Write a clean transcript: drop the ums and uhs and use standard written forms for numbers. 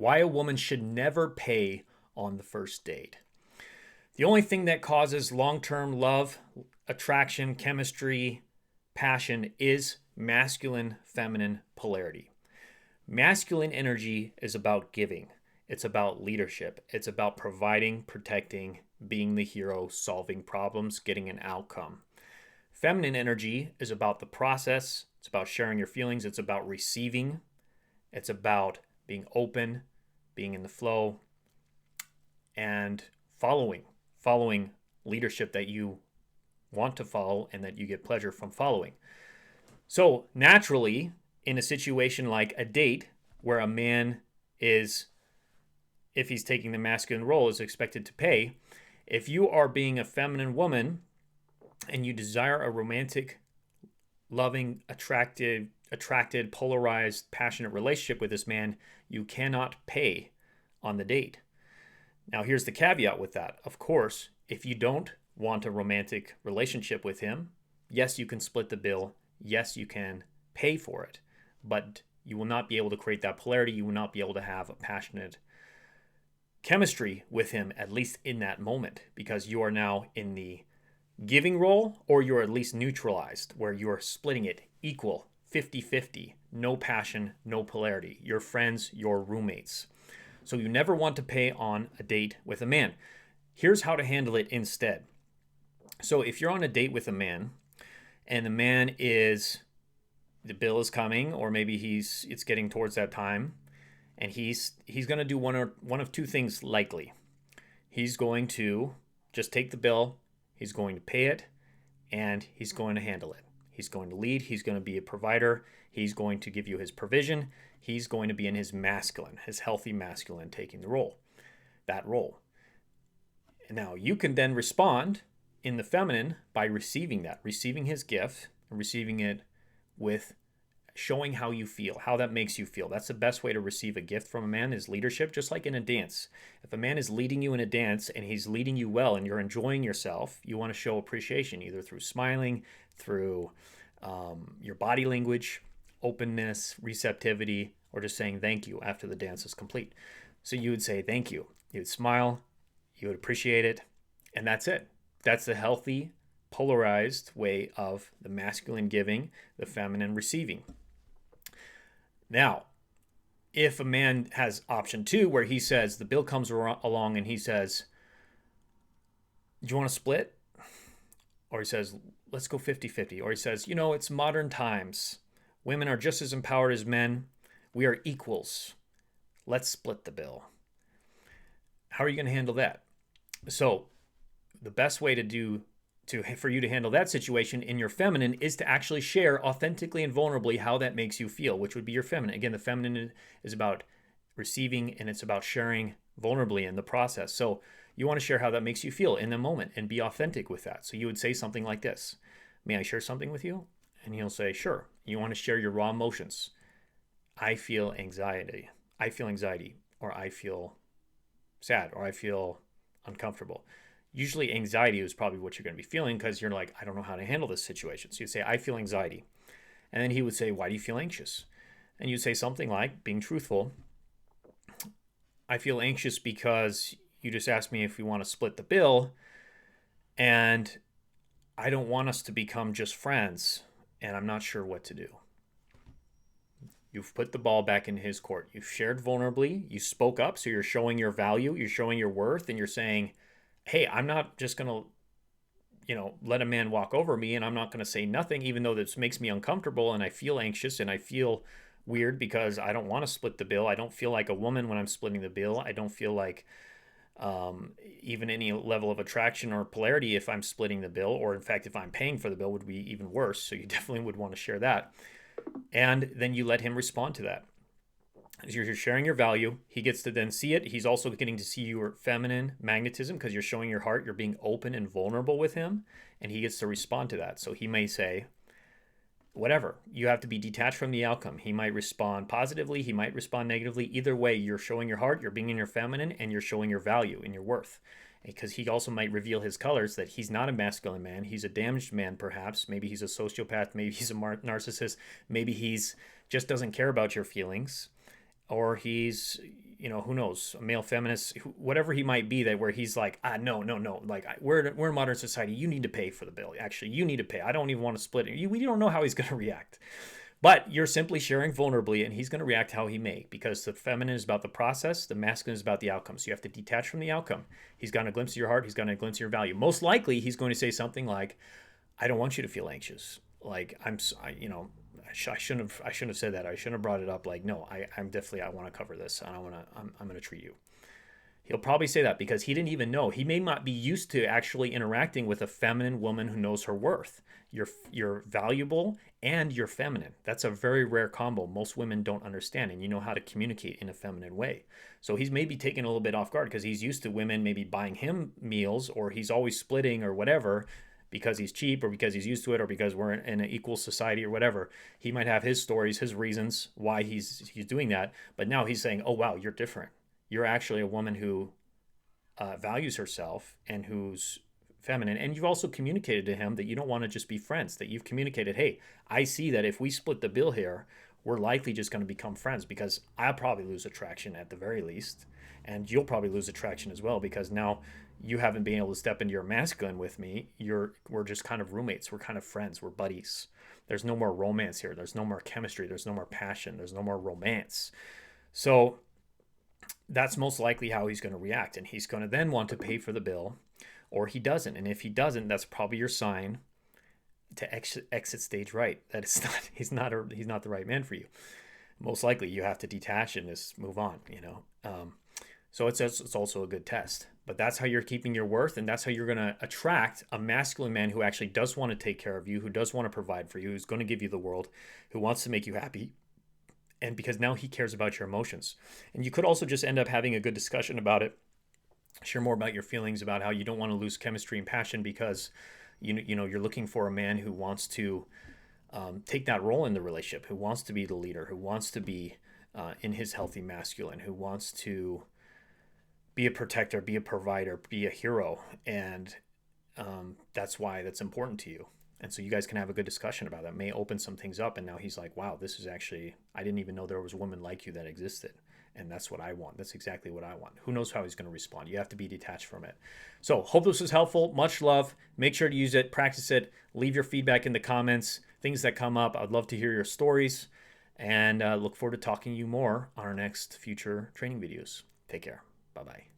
Why a woman should never pay on the first date. The only thing that causes long-term love, attraction, chemistry, passion is masculine, feminine polarity. Masculine energy is about giving. It's about leadership. It's about providing, protecting, being the hero, solving problems, getting an outcome. Feminine energy is about the process. It's about sharing your feelings. It's about receiving. It's about being open, being in the flow, and following leadership that you want to follow and that you get pleasure from following. So naturally, in a situation like a date where a man is, if he's taking the masculine role, is expected to pay, if you are being a feminine woman and you desire a romantic, loving, attracted, polarized, passionate relationship with this man, you cannot pay on the date. Now, here's the caveat with that. Of course, if you don't want a romantic relationship with him, yes, you can split the bill. Yes, you can pay for it, but you will not be able to create that polarity. You will not be able to have a passionate chemistry with him, at least in that moment, because you are now in the giving role, or you're at least neutralized, where you are splitting it equal, 50-50, no passion, no polarity. Your friends, your roommates. So you never want to pay on a date with a man. Here's how to handle it instead. So if you're on a date with a man and the bill is coming, or maybe it's getting towards that time, and he's going to do one of two things likely. He's going to just take the bill, he's going to pay it, and he's going to handle it. He's going to lead, he's going to be a provider, he's going to give you his provision, he's going to be in his masculine, his healthy masculine, taking that role. Now, you can then respond in the feminine by receiving his gift, and receiving it with showing how you feel, how that makes you feel. That's the best way to receive a gift from a man, is leadership, just like in a dance. If a man is leading you in a dance and he's leading you well and you're enjoying yourself, you want to show appreciation, either through smiling, through your body language, openness, receptivity, or just saying thank you after the dance is complete. So you would say thank you. You would smile, you would appreciate it, and that's it. That's the healthy, polarized way of the masculine giving, the feminine receiving. Now, if a man has option 2, where he says, the bill comes along and he says, do you want to split? Or he says, let's go 50-50. Or he says, it's modern times. Women are just as empowered as men. We are equals. Let's split the bill. How are you going to handle that? So the best way for you to handle that situation in your feminine is to actually share authentically and vulnerably how that makes you feel, which would be your feminine. Again, the feminine is about receiving, and it's about sharing vulnerably in the process. So you want to share how that makes you feel in the moment and be authentic with that. So you would say something like this: may I share something with you? And he'll say, sure. You want to share your raw emotions. I feel anxiety, or I feel sad, or I feel uncomfortable. Usually anxiety is probably what you're going to be feeling, because you're like, I don't know how to handle this situation. So you say, I feel anxiety. And then he would say, why do you feel anxious? And you'd say something like, being truthful, I feel anxious because you just asked me if we want to split the bill, and I don't want us to become just friends, and I'm not sure what to do. You've put the ball back in his court. You've shared vulnerably. You spoke up, so you're showing your value. You're showing your worth, and you're saying, hey, I'm not just going to, let a man walk over me, and I'm not going to say nothing, even though this makes me uncomfortable and I feel anxious and I feel weird because I don't want to split the bill. I don't feel like a woman when I'm splitting the bill. I don't feel like even any level of attraction or polarity if I'm splitting the bill, or in fact, if I'm paying for the bill, would be even worse. So you definitely would want to share that. And then you let him respond to that. As you're sharing your value, he gets to then see it. He's also getting to see your feminine magnetism, because you're showing your heart. You're being open and vulnerable with him, and he gets to respond to that. So he may say, whatever. You have to be detached from the outcome. He might respond positively. He might respond negatively. Either way, you're showing your heart, you're being in your feminine, and you're showing your value and your worth. Because he also might reveal his colors, that he's not a masculine man. He's a damaged man, perhaps. Maybe he's a sociopath. Maybe he's a narcissist. Maybe he's just doesn't care about your feelings. Or he's, who knows, a male feminist, whatever he might be, that where he's like, no, like we're in modern society, you need to pay for the bill. Actually, you need to pay. I don't even want to split it. We don't know how he's going to react. But you're simply sharing vulnerably, and he's going to react how he may, because the feminine is about the process, the masculine is about the outcome. So you have to detach from the outcome. He's got a glimpse of your heart. He's got a glimpse of your value. Most likely, he's going to say something like, "I don't want you to feel anxious. Like I shouldn't have said that. I shouldn't have brought it up. Like, no, I'm definitely, I want to cover this, and I'm going to treat you." He'll probably say that because he didn't even know. He may not be used to actually interacting with a feminine woman who knows her worth. You're valuable and you're feminine. That's a very rare combo. Most women don't understand, and you know how to communicate in a feminine way. So he's maybe taken a little bit off guard because he's used to women maybe buying him meals, or he's always splitting or whatever because he's cheap, or because he's used to it, or because we're in an equal society or whatever. He might have his stories, his reasons why he's doing that. But now he's saying, "Oh wow, you're different. You're actually a woman who values herself and who's feminine." And you've also communicated to him that you don't want to just be friends, that you've communicated, "Hey, I see that if we split the bill here, we're likely just going to become friends, because I'll probably lose attraction at the very least. And you'll probably lose attraction as well, because now you haven't been able to step into your masculine with me. We're just kind of roommates. We're kind of friends. We're buddies. There's no more romance here. There's no more chemistry. There's no more passion. There's no more romance." So that's most likely how he's going to react. And he's going to then want to pay for the bill, or he doesn't. And if he doesn't, that's probably your sign to exit stage right. That it's not, he's not the right man for you. Most likely you have to detach and just move on, so it's also a good test. But that's how you're keeping your worth, and that's how you're going to attract a masculine man who actually does want to take care of you, who does want to provide for you, who's going to give you the world, who wants to make you happy. And because now he cares about your emotions. And you could also just end up having a good discussion about it. Share more about your feelings, about how you don't want to lose chemistry and passion, because you're looking for a man who wants to take that role in the relationship, who wants to be the leader, who wants to be in his healthy masculine, who wants to be a protector, be a provider, be a hero. And that's why that's important to you. And so you guys can have a good discussion about that. May open some things up. And now he's like, wow, this is actually, I didn't even know there was a woman like you that existed. And that's what I want. That's exactly what I want. Who knows how he's going to respond? You have to be detached from it. So hope this was helpful. Much love. Make sure to use it, practice it, leave your feedback in the comments, things that come up. I'd love to hear your stories, and look forward to talking to you more on our next future training videos. Take care. Bye-bye.